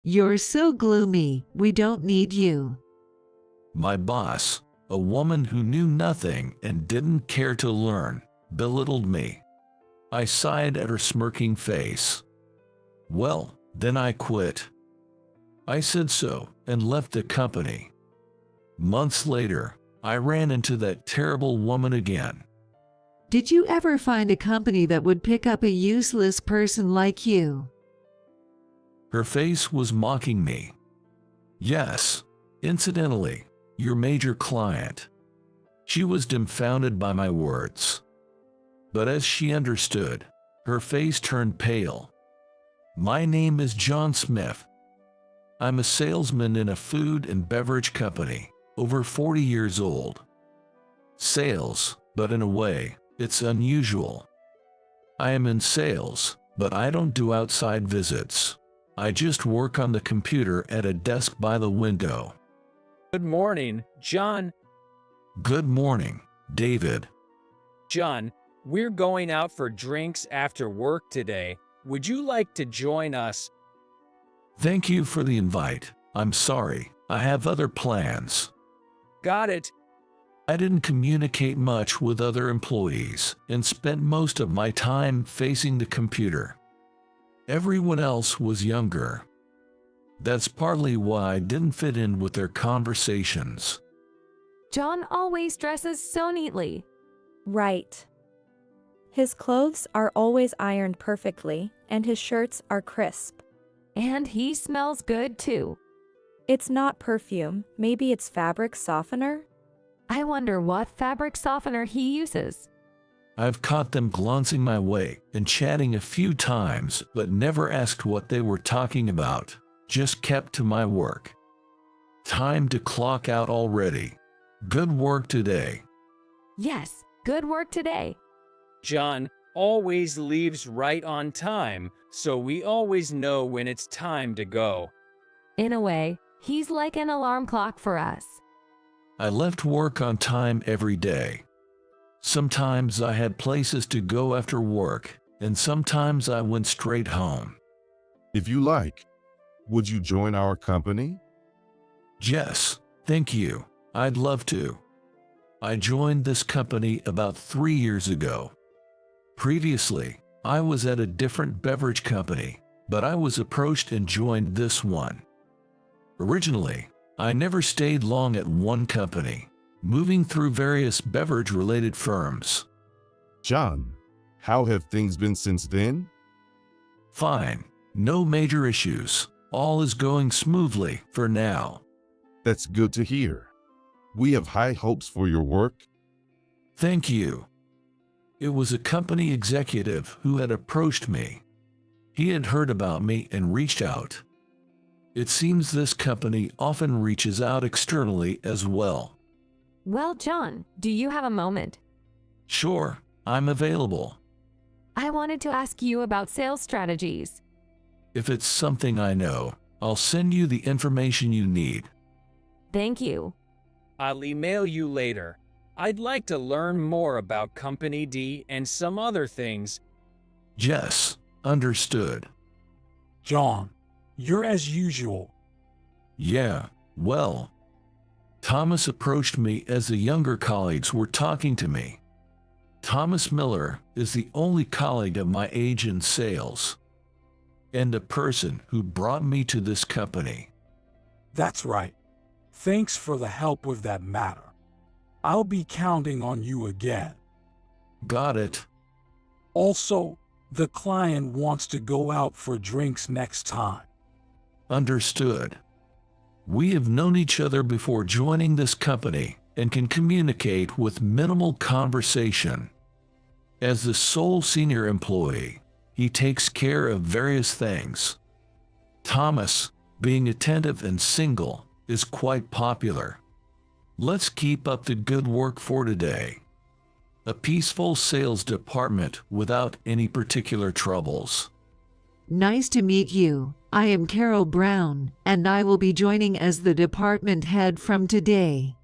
You're so gloomy, we don't need you. My boss, a woman who knew nothing and didn't care to learn, belittled me. I sighed at her smirking face. Well, then I quit. I said so and left the company. Months later, I ran into that terrible woman again. Did you ever find a company that would pick up a useless person like you? Her face was mocking me. Yes, incidentally, your major client. She was dumbfounded by my words. But as she understood, her face turned pale. My name is John Smith. I'm a salesman in a food and beverage company, over 40 years old. Sales, but in a way, it's unusual. I am in sales, but I don't do outside visits. I just work on the computer at a desk by the window. Good morning, John. Good morning, David. John, we're going out for drinks after work today. Would you like to join us? Thank you for the invite. I'm sorry, I have other plans. Got it. I didn't communicate much with other employees and spent most of my time facing the computer. Everyone else was younger. That's partly why I didn't fit in with their conversations. John always dresses so neatly. Right. His clothes are always ironed perfectly, and his shirts are crisp. And he smells good too. It's not perfume, maybe it's fabric softener? I wonder what fabric softener he uses. I've caught them glancing my way and chatting a few times, but never asked what they were talking about, just kept to my work. Time to clock out already. Good work today. Yes, good work today. John always leaves right on time, so we always know when it's time to go. In a way, he's like an alarm clock for us. I left work on time every day. Sometimes I had places to go after work, and sometimes I went straight home. If you like, would you join our company? Yes, thank you. I'd love to. I joined this company about 3 years ago. Previously, I was at a different beverage company, but I was approached and joined this one. Originally, I never stayed long at one company, moving through various beverage-related firms. John, how have things been since then? Fine, no major issues. All is going smoothly for now. That's good to hear. We have high hopes for your work. Thank you. It was a company executive who had approached me. He had heard about me and reached out. It seems this company often reaches out externally as well. Well, John, do you have a moment? Sure, I'm available. I wanted to ask you about sales strategies. If it's something I know, I'll send you the information you need. Thank you. I'll email you later. I'd like to learn more about Company D and some other things. Yes, understood. John, you're as usual. Yeah, well. Thomas approached me as the younger colleagues were talking to me. Thomas Miller is the only colleague of my age in sales, and a person who brought me to this company. That's right. Thanks for the help with that matter. I'll be counting on you again. Got it. Also, the client wants to go out for drinks next time. Understood. We have known each other before joining this company and can communicate with minimal conversation. As the sole senior employee, he takes care of various things. Thomas, being attentive and single, is quite popular. Let's keep up the good work for today. A peaceful sales department without any particular troubles. Nice to meet you. I am Carol Brown, and I will be joining as the department head from today.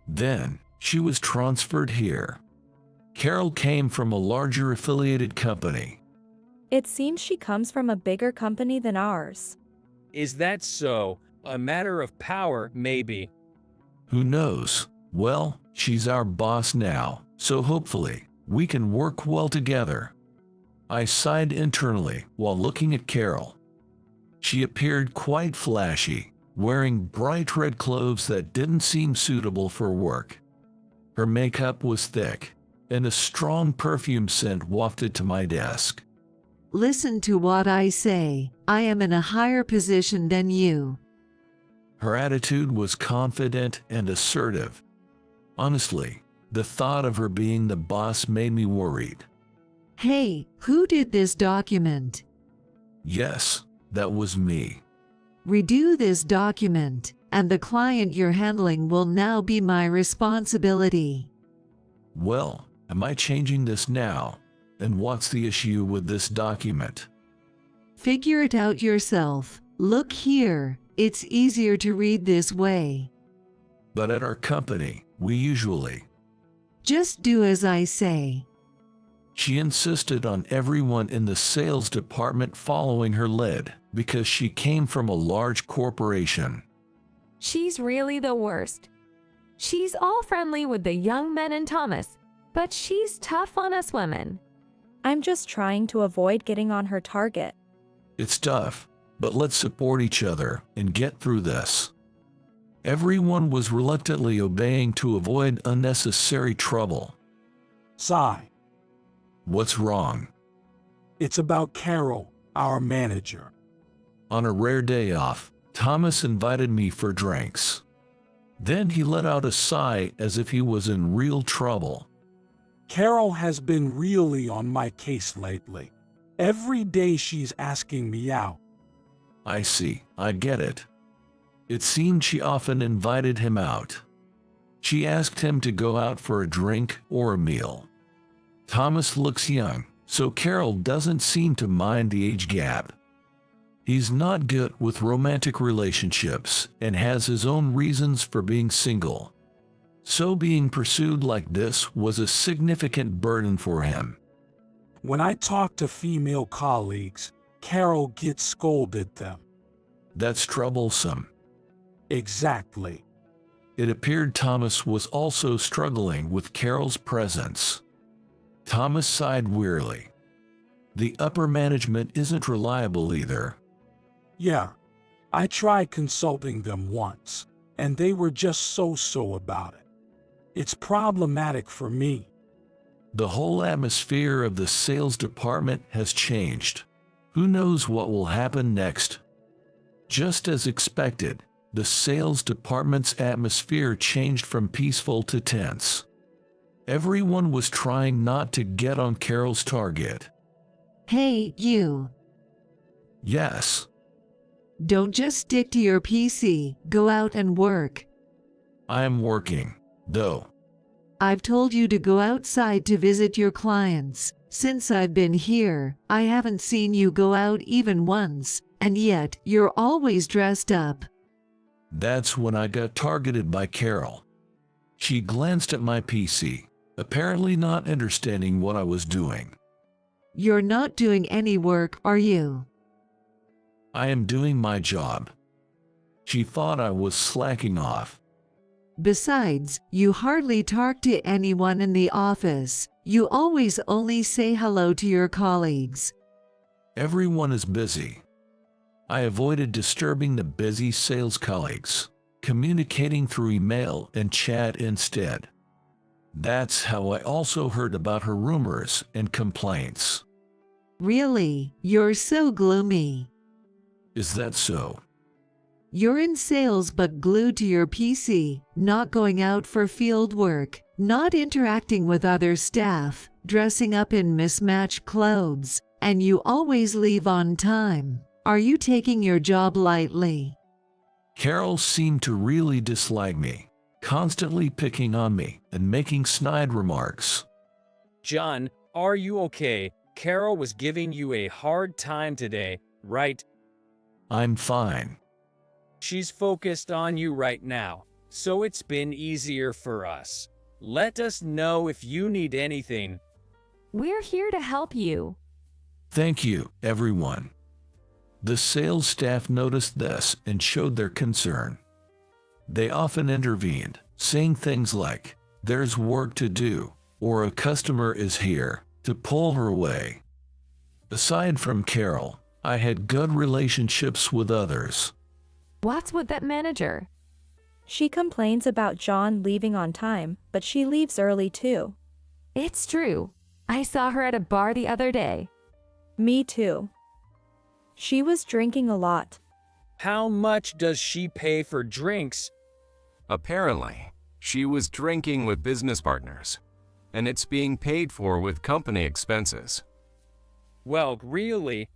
Then, she was transferred here. Carol came from a larger affiliated company. It seems she comes from a bigger company than ours. Is that so? A matter of power, maybe. Who knows? Well, she's our boss now, so hopefully, we can work well together. I sighed internally while looking at Carol. She appeared quite flashy, wearing bright red clothes that didn't seem suitable for work. Her makeup was thick, and a strong perfume scent wafted to my desk. Listen to what I say. I am in a higher position than you. Her attitude was confident and assertive. Honestly, the thought of her being the boss made me worried. Hey, who did this document? Yes, that was me. Redo this document, and the client you're handling will now be my responsibility. Well, am I changing this now? And what's the issue with this document? Figure it out yourself. Look here, it's easier to read this way. But at our company, we usually... Just do as I say. She insisted on everyone in the sales department following her lead because she came from a large corporation. She's really the worst. She's all friendly with the young men and Thomas, but she's tough on us women. I'm just trying to avoid getting on her target. It's tough, but let's support each other and get through this. Everyone was reluctantly obeying to avoid unnecessary trouble. Sigh. What's wrong? It's about Carol, our manager. On a rare day off, Thomas invited me for drinks. Then he let out a sigh as if he was in real trouble. Carol has been really on my case lately. Every day she's asking me out. I see, I get it. It seemed she often invited him out. She asked him to go out for a drink or a meal. Thomas looks young, so Carol doesn't seem to mind the age gap. He's not good with romantic relationships and has his own reasons for being single. So being pursued like this was a significant burden for him. When I talk to female colleagues, Carol gets scolded them. That's troublesome. Exactly. It appeared Thomas was also struggling with Carol's presence. Thomas sighed wearily. The upper management isn't reliable either. Yeah, I tried consulting them once, and they were just so-so about it. It's problematic for me. The whole atmosphere of the sales department has changed. Who knows what will happen next? Just as expected, the sales department's atmosphere changed from peaceful to tense. Everyone was trying not to get on Carol's target. Hey, you. Yes, Don't just stick to your PC, go out and work. I am working, though. I've told you to go outside to visit your clients. Since I've been here, I haven't seen you go out even once, and yet you're always dressed up. That's when I got targeted by Carol. She glanced at my PC, apparently not understanding what I was doing. You're not doing any work, are you? I am doing my job. She thought I was slacking off. Besides, you hardly talk to anyone in the office. You always only say hello to your colleagues. Everyone is busy. I avoided disturbing the busy sales colleagues, communicating through email and chat instead. That's how I also heard about her rumors and complaints. Really, you're so gloomy. Is that so? You're in sales but glued to your PC, not going out for field work, not interacting with other staff, dressing up in mismatched clothes, and you always leave on time. Are you taking your job lightly? Carol seemed to really dislike me, constantly picking on me and making snide remarks. John, are you okay? Carol was giving you a hard time today, right? I'm fine. She's focused on you right now, so it's been easier for us. Let us know if you need anything. We're here to help you. Thank you, everyone. The sales staff noticed this and showed their concern. They often intervened, saying things like, "There's work to do," or "A customer is here," to pull her away. Aside from Carol, I had good relationships with others. What's with that manager? She complains about John leaving on time, but she leaves early too. It's true. I saw her at a bar the other day. Me too. She was drinking a lot. How much does she pay for drinks? Apparently, she was drinking with business partners, and it's being paid for with company expenses. Well, really?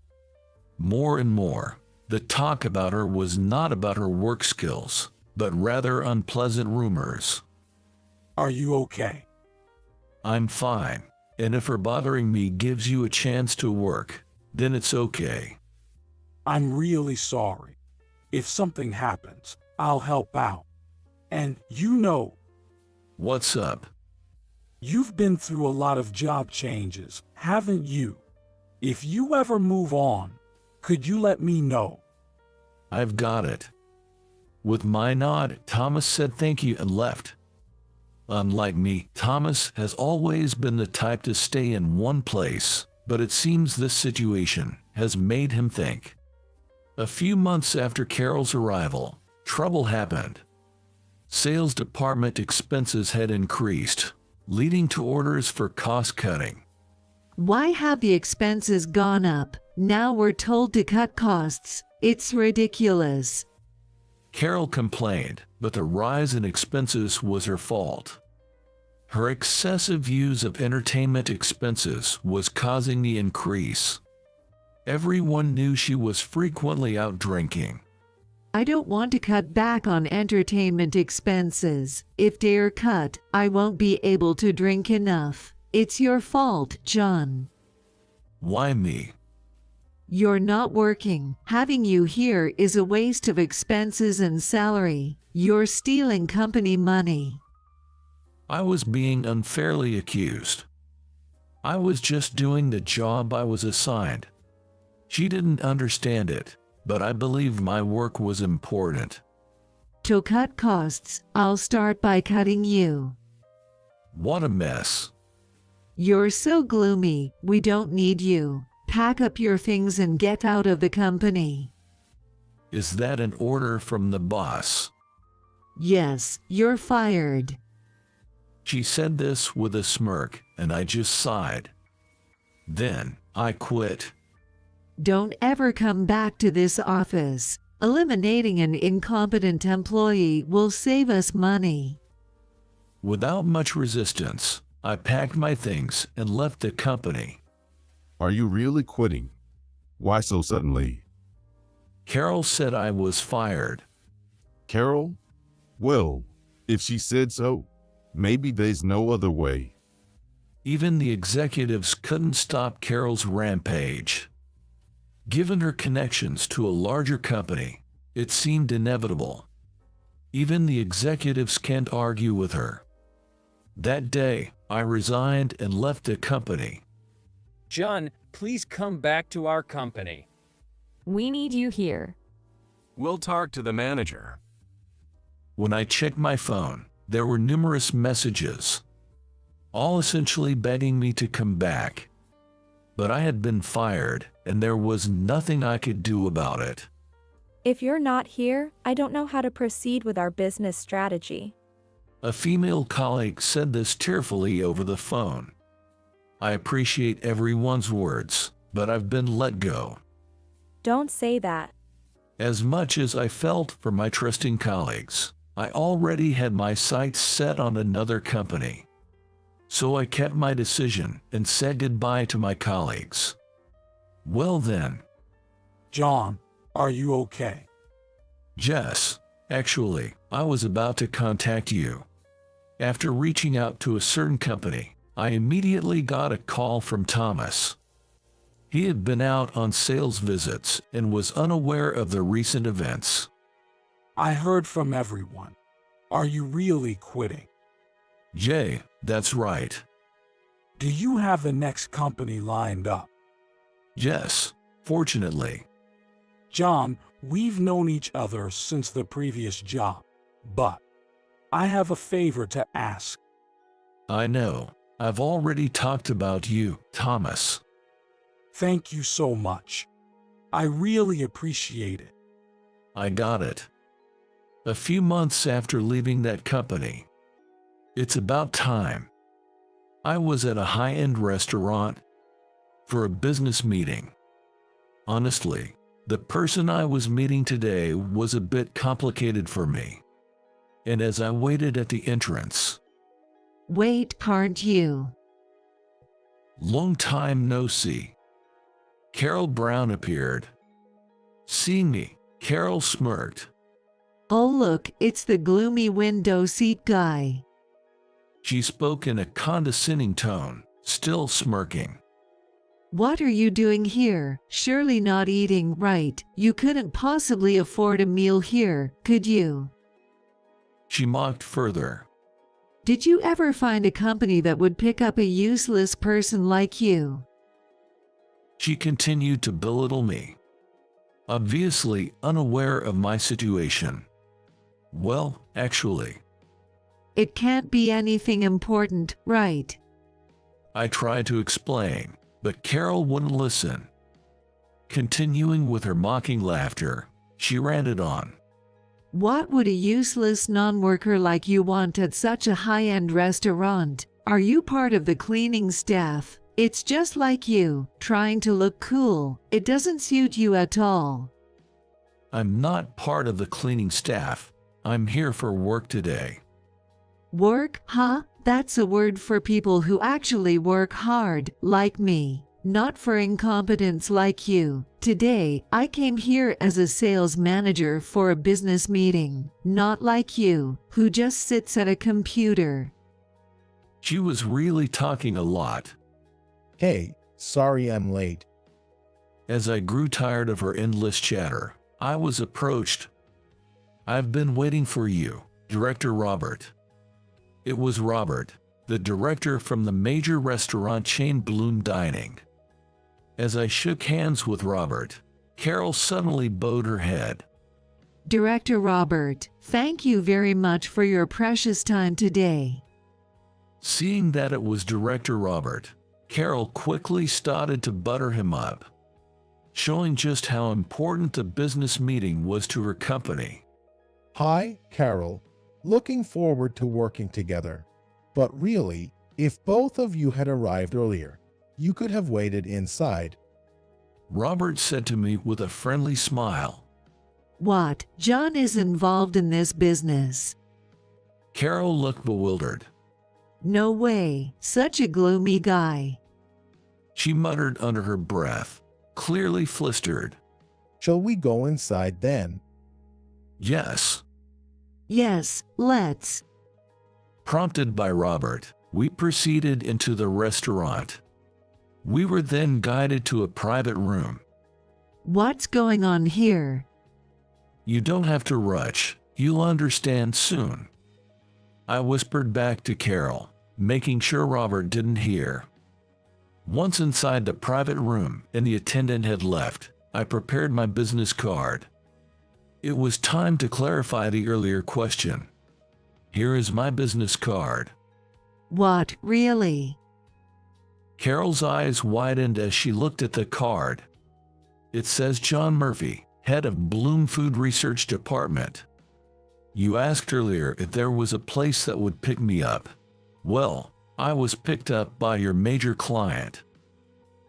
More and more, the talk about her was not about her work skills, but rather unpleasant rumors. Are you okay? I'm fine, and if her bothering me gives you a chance to work, then it's okay. I'm really sorry. If something happens, I'll help out. And you know, What's up? you've been through a lot of job changes, haven't you? If you ever move on, could you let me know? I've got it. With my nod, Thomas said thank you and left. Unlike me, Thomas has always been the type to stay in one place, but it seems this situation has made him think. A few months after Carol's arrival, trouble happened. Sales department expenses had increased, leading to orders for cost cutting. Why have the expenses gone up? Now we're told to cut costs. It's ridiculous. Carol complained, but the rise in expenses was her fault. Her excessive use of entertainment expenses was causing the increase. Everyone knew she was frequently out drinking. I don't want to cut back on entertainment expenses. If they're cut, I won't be able to drink enough. It's your fault, John. Why me? You're not working. Having you here is a waste of expenses and salary. You're stealing company money. I was being unfairly accused. I was just doing the job I was assigned. She didn't understand it, but I believed my work was important. To cut costs, I'll start by cutting you. What a mess. You're so gloomy. We don't need you. Pack up your things and get out of the company. Is that an order from the boss? Yes, you're fired. She said this with a smirk, and I just sighed. Then, I quit. Don't ever come back to this office. Eliminating an incompetent employee will save us money. Without much resistance, I packed my things and left the company. Are you really quitting? Why so suddenly? Carol said I was fired. Carol? Well, if she said so, maybe there's no other way. Even the executives couldn't stop Carol's rampage. Given her connections to a larger company, it seemed inevitable. Even the executives can't argue with her. That day, I resigned and left the company. John, please come back to our company. We need you here. We'll talk to the manager. When I checked my phone, there were numerous messages, all essentially begging me to come back. But I had been fired, and there was nothing I could do about it. If you're not here, I don't know how to proceed with our business strategy. A female colleague said this tearfully over the phone. I appreciate everyone's words, but I've been let go. Don't say that. As much as I felt for my trusting colleagues, I already had my sights set on another company. So I kept my decision and said goodbye to my colleagues. Well then. John, are you okay? Jess, actually, I was about to contact you. After reaching out to a certain company, I immediately got a call from Thomas. He had been out on sales visits and was unaware of the recent events. I heard from everyone. Are you really quitting? Jay, that's right. Do you have the next company lined up? Yes, fortunately. John, we've known each other since the previous job, but I have a favor to ask. I know. I've already talked about you, Thomas. Thank you so much. I really appreciate it. I got it. A few months after leaving that company. It's about time. I was at a high-end restaurant for a business meeting. Honestly, the person I was meeting today was a bit complicated for me. And as I waited at the entrance, Wait, can't you? long time no see, Carol Brown appeared. Seeing me, Carol smirked. Oh look, it's the gloomy window seat guy. She spoke in a condescending tone, still smirking. What are you doing here? Surely not eating, right? You couldn't possibly afford a meal here, could you? She mocked further. Did you ever find a company that would pick up a useless person like you? She continued to belittle me, obviously unaware of my situation. Well, actually, It can't be anything important, right? I tried to explain, but Carol wouldn't listen. Continuing with her mocking laughter, she ranted on. What would a useless non-worker like you want at such a high-end restaurant? Are you part of the cleaning staff? It's just like you, trying to look cool. It doesn't suit you at all. I'm not part of the cleaning staff. I'm here for work today. Work, huh? That's a word for people who actually work hard, like me. Not for incompetents like you. Today, I came here as a sales manager for a business meeting. Not like you, who just sits at a computer. She was really talking a lot. Hey, sorry I'm late. As I grew tired of her endless chatter, I was approached. I've been waiting for you, Director Robert. It was Robert, the director from the major restaurant chain Bloom Dining. As I shook hands with Robert, Carol suddenly bowed her head. Director Robert, thank you very much for your precious time today. Seeing that it was Director Robert, Carol quickly started to butter him up, showing just how important the business meeting was to her company. Hi, Carol. Looking forward to working together. But really, if both of you had arrived earlier, you could have waited inside. Robert said to me with a friendly smile. What? John is involved in this business? Carol looked bewildered. No way, such a gloomy guy. She muttered under her breath, clearly flustered. Shall we go inside then? Yes. Yes, let's. Prompted by Robert, we proceeded into the restaurant. We were then guided to a private room. What's going on here? You don't have to rush, you'll understand soon. I whispered back to Carol, making sure Robert didn't hear. Once inside the private room and the attendant had left, I prepared my business card. It was time to clarify the earlier question. Here is my business card. What, really? Carol's eyes widened as she looked at the card. It says John Murphy, head of Bloom Food Research Department. You asked earlier if there was a place that would pick me up. Well, I was picked up by your major client.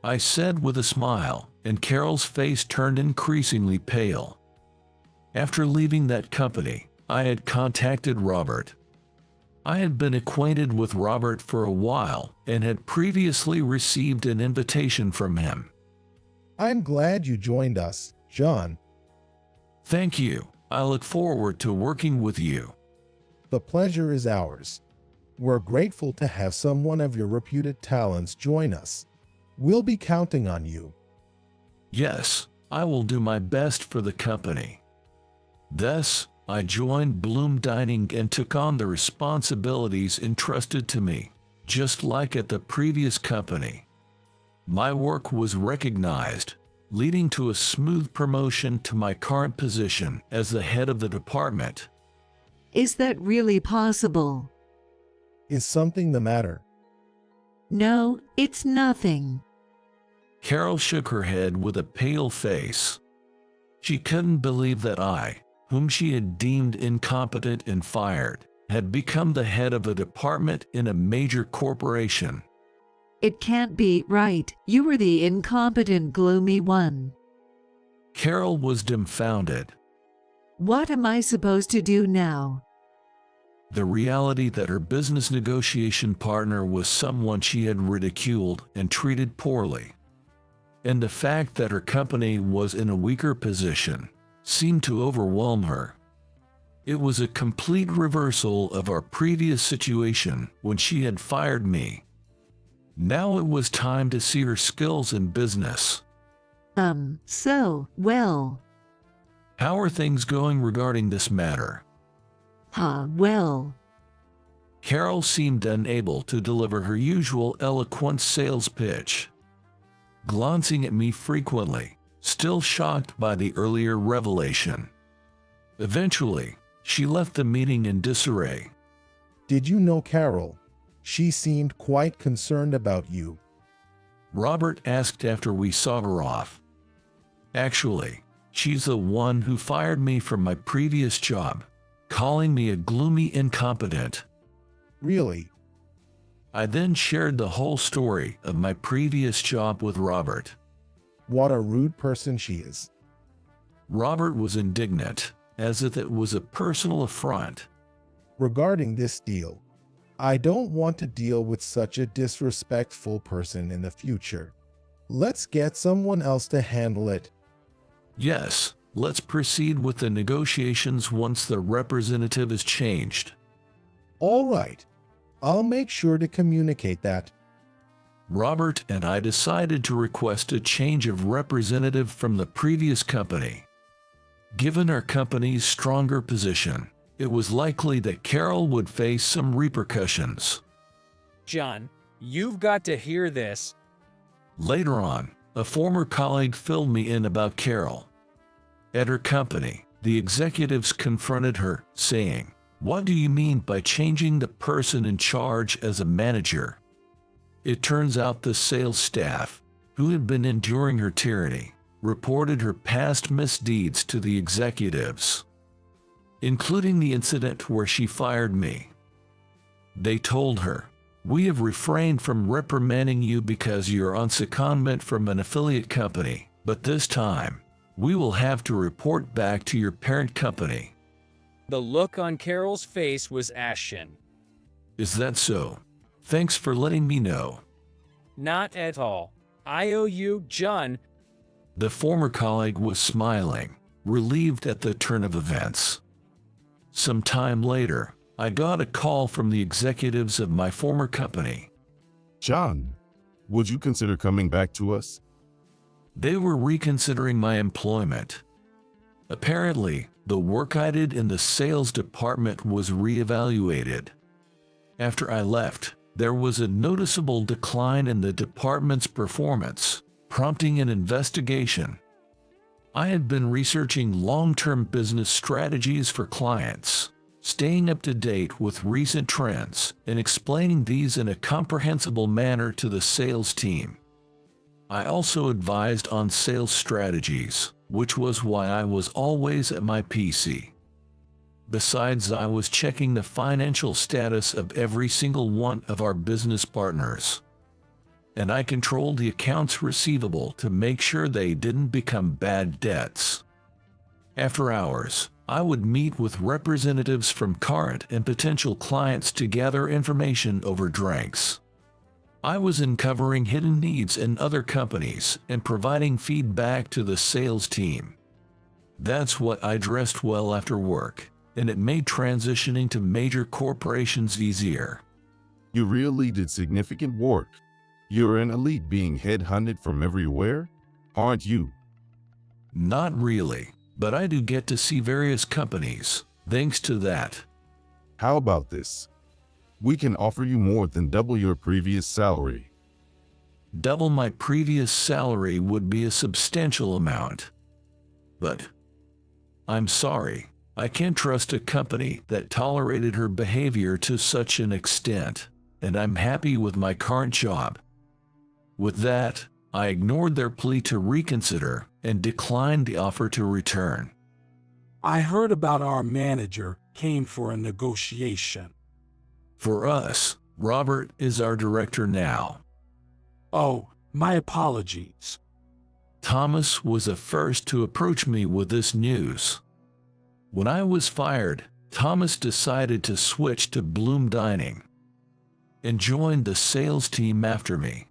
I said with a smile, and Carol's face turned increasingly pale. After leaving that company, I had contacted Robert. I had been acquainted with Robert for a while and had previously received an invitation from him. I'm glad you joined us, John. Thank you. I look forward to working with you. The pleasure is ours. We're grateful to have someone of your reputed talents join us. We'll be counting on you. Yes, I will do my best for the company. Thus, I joined Bloom Dining and took on the responsibilities entrusted to me, just like at the previous company. My work was recognized, leading to a smooth promotion to my current position as the head of the department. Is that really possible? Is something the matter? No, it's nothing. Carol shook her head with a pale face. She couldn't believe that I, whom she had deemed incompetent and fired, had become the head of a department in a major corporation. It can't be right. You were the incompetent, gloomy one. Carol was dumbfounded. What am I supposed to do now? The reality that her business negotiation partner was someone she had ridiculed and treated poorly, and the fact that her company was in a weaker position, seemed to overwhelm her. It was a complete reversal of our previous situation when she had fired me. Now it was time to see her skills in business. Well. How are things going regarding this matter? Well. Carol seemed unable to deliver her usual eloquent sales pitch. Glancing at me frequently, still shocked by the earlier revelation. Eventually, she left the meeting in disarray. Did you know Carol? She seemed quite concerned about you. Robert asked after we saw her off. Actually, she's the one who fired me from my previous job, calling me a gloomy incompetent. Really? I then shared the whole story of my previous job with Robert. What a rude person she is. Robert was indignant, as if it was a personal affront. Regarding this deal, I don't want to deal with such a disrespectful person in the future. Let's get someone else to handle it. Yes, let's proceed with the negotiations once the representative is changed. All right. I'll make sure to communicate that. Robert and I decided to request a change of representative from the previous company. Given our company's stronger position, it was likely that Carol would face some repercussions. John, you've got to hear this. Later on, a former colleague filled me in about Carol. At her company, the executives confronted her, saying, "What do you mean by changing the person in charge as a manager?" It turns out the sales staff, who had been enduring her tyranny, reported her past misdeeds to the executives, including the incident where she fired me. They told her, "We have refrained from reprimanding you because you're on secondment from an affiliate company, but this time, we will have to report back to your parent company." The look on Carol's face was ashen. Is that so? Thanks for letting me know. Not at all. I owe you, John. The former colleague was smiling, relieved at the turn of events. Some time later, I got a call from the executives of my former company. John, would you consider coming back to us? They were reconsidering my employment. Apparently, the work I did in the sales department was reevaluated. After I left, there was a noticeable decline in the department's performance, prompting an investigation. I had been researching long-term business strategies for clients, staying up to date with recent trends, and explaining these in a comprehensible manner to the sales team. I also advised on sales strategies, which was why I was always at my PC. Besides, I was checking the financial status of every single one of our business partners. And I controlled the accounts receivable to make sure they didn't become bad debts. After hours, I would meet with representatives from current and potential clients to gather information over drinks. I was uncovering hidden needs in other companies and providing feedback to the sales team. That's what I dressed well after work, and it made transitioning to major corporations easier. You really did significant work. You're an elite being headhunted from everywhere, aren't you? Not really, but I do get to see various companies, thanks to that. How about this? We can offer you more than double your previous salary. double my previous salary would be a substantial amount. But I'm sorry, I can't trust a company that tolerated her behavior to such an extent, and I'm happy with my current job. With that, I ignored their plea to reconsider and declined the offer to return. I heard about our manager came for a negotiation. For us, Robert is our director now. Oh, my apologies. Thomas was the first to approach me with this news. When I was fired, Thomas decided to switch to Bloom Dining and joined the sales team after me.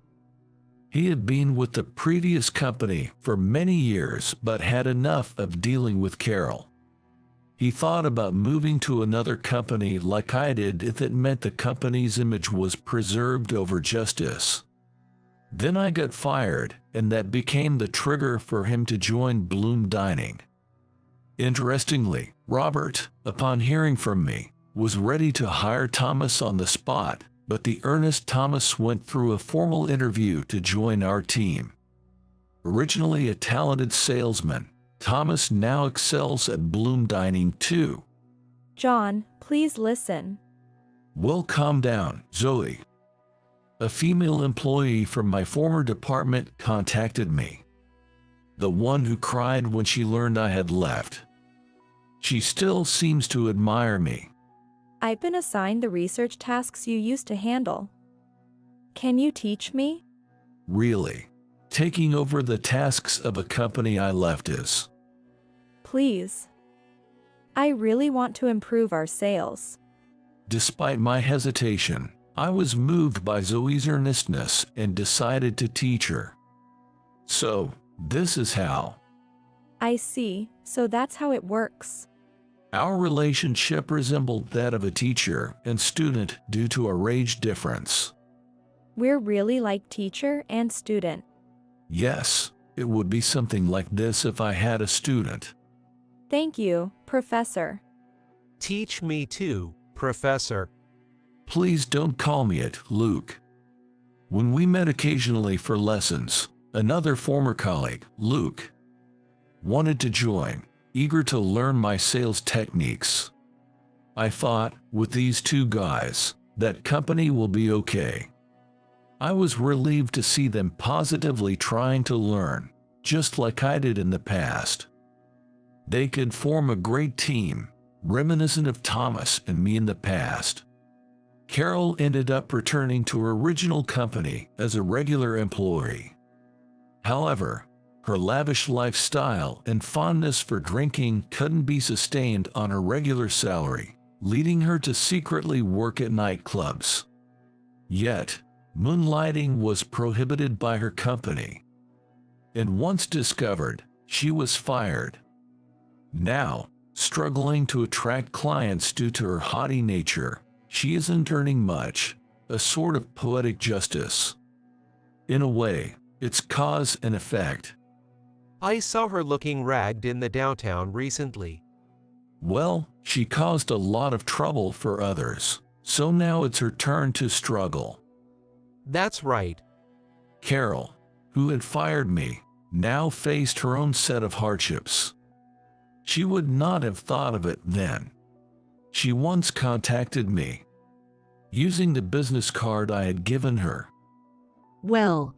He had been with the previous company for many years but had enough of dealing with Carol. He thought about moving to another company like I did if it meant the company's image was preserved over justice. Then I got fired, and that became the trigger for him to join Bloom Dining. Interestingly, Robert, upon hearing from me, was ready to hire Thomas on the spot, but the earnest Thomas went through a formal interview to join our team. Originally a talented salesman, Thomas now excels at Bloom Dining too. John, please listen. Well, calm down, Zoe. A female employee from my former department contacted me. The one who cried when she learned I had left. She still seems to admire me. I've been assigned the research tasks you used to handle. Can you teach me? Really? Taking over the tasks of a company I left is? Please. I really want to improve our sales. Despite my hesitation, I was moved by Zoe's earnestness and decided to teach her. So, this is how. I see, so that's how it works. Our relationship resembled that of a teacher and student due to our age difference. We're really like teacher and student. Yes, it would be something like this if I had a student. Thank you, Professor. Teach me too, Professor. Please don't call me it, Luke. When we met occasionally for lessons, another former colleague, Luke, wanted to join, eager to learn my sales techniques. I thought, with these two guys, that company will be okay. I was relieved to see them positively trying to learn, just like I did in the past. They could form a great team, reminiscent of Thomas and me in the past. Carol ended up returning to her original company as a regular employee. However, her lavish lifestyle and fondness for drinking couldn't be sustained on her regular salary, leading her to secretly work at nightclubs. Yet, moonlighting was prohibited by her company. And once discovered, she was fired. Now, struggling to attract clients due to her haughty nature, she isn't earning much, a sort of poetic justice. In a way, it's cause and effect. I saw her looking ragged in the downtown recently. Well, she caused a lot of trouble for others, so now it's her turn to struggle. That's right. Carol, who had fired me, now faced her own set of hardships. She would not have thought of it then. She once contacted me, using the business card I had given her. Well,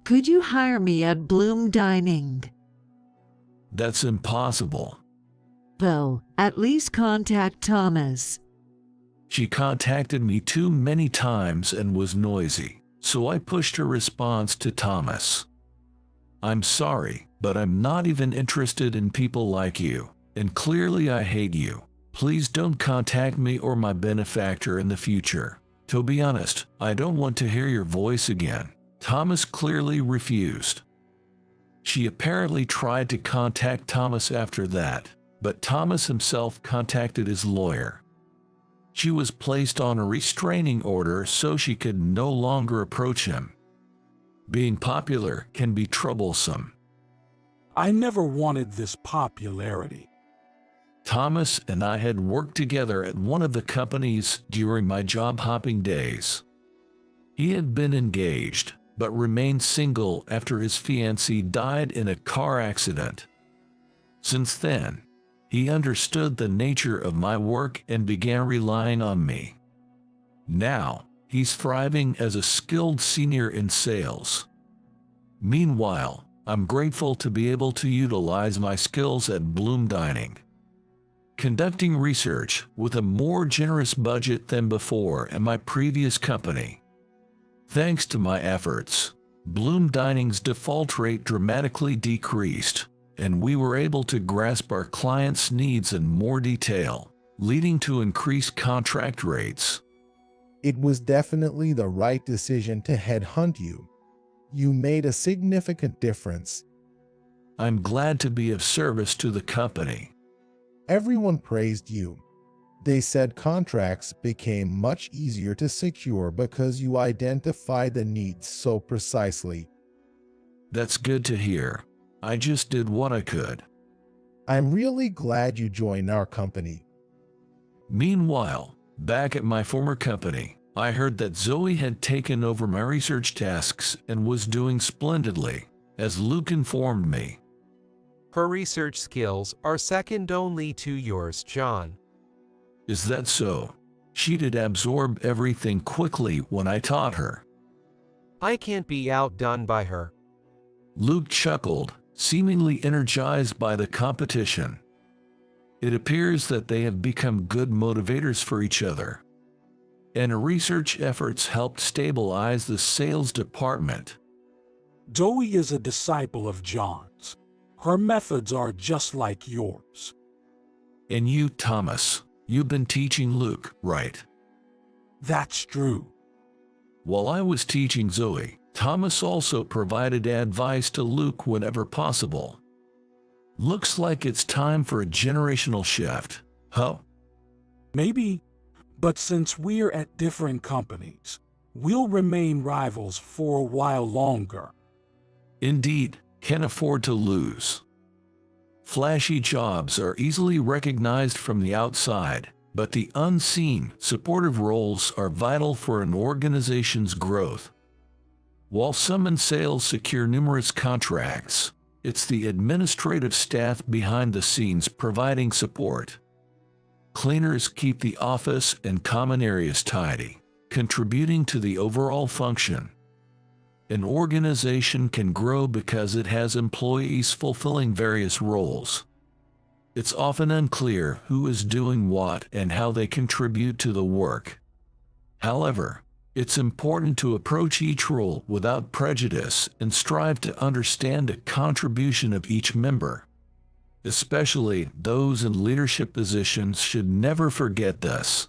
could you hire me at Bloom Dining? That's impossible. Well, at least contact Thomas. She contacted me too many times and was noisy, so I pushed her response to Thomas. I'm sorry, but I'm not even interested in people like you, and clearly I hate you. Please don't contact me or my benefactor in the future. To be honest, I don't want to hear your voice again. Thomas clearly refused. She apparently tried to contact Thomas after that, but Thomas himself contacted his lawyer. She was placed on a restraining order so she could no longer approach him. Being popular can be troublesome. I never wanted this popularity. Thomas and I had worked together at one of the companies during my job hopping days. He had been engaged, but remained single after his fiancée died in a car accident. Since then, he understood the nature of my work and began relying on me. Now, he's thriving as a skilled senior in sales. Meanwhile, I'm grateful to be able to utilize my skills at Bloom Dining, conducting research with a more generous budget than before at my previous company. Thanks to my efforts, Bloom Dining's default rate dramatically decreased, and we were able to grasp our clients' needs in more detail, leading to increased contract rates. It was definitely the right decision to headhunt you. You made a significant difference. I'm glad to be of service to the company. Everyone praised you. They said contracts became much easier to secure because you identified the needs so precisely. That's good to hear. I just did what I could. I'm really glad you joined our company. Meanwhile, back at my former company, I heard that Zoe had taken over my research tasks and was doing splendidly, as Luke informed me. Her research skills are second only to yours, John. Is that so? She did absorb everything quickly when I taught her. I can't be outdone by her. Luke chuckled, seemingly energized by the competition. It appears that they have become good motivators for each other, and research efforts helped stabilize the sales department. Zoe is a disciple of John's. Her methods are just like yours. And you, Thomas, you've been teaching Luke, right? That's true. While I was teaching Zoe, Thomas also provided advice to Luke whenever possible. Looks like it's time for a generational shift, huh? Maybe, but since we're at different companies, we'll remain rivals for a while longer. Indeed, can't afford to lose. Flashy jobs are easily recognized from the outside, but the unseen, supportive roles are vital for an organization's growth. While some in sales secure numerous contracts, it's the administrative staff behind the scenes providing support. Cleaners keep the office and common areas tidy, contributing to the overall function. An organization can grow because it has employees fulfilling various roles. It's often unclear who is doing what and how they contribute to the work. However, it's important to approach each role without prejudice and strive to understand the contribution of each member. Especially those in leadership positions should never forget this.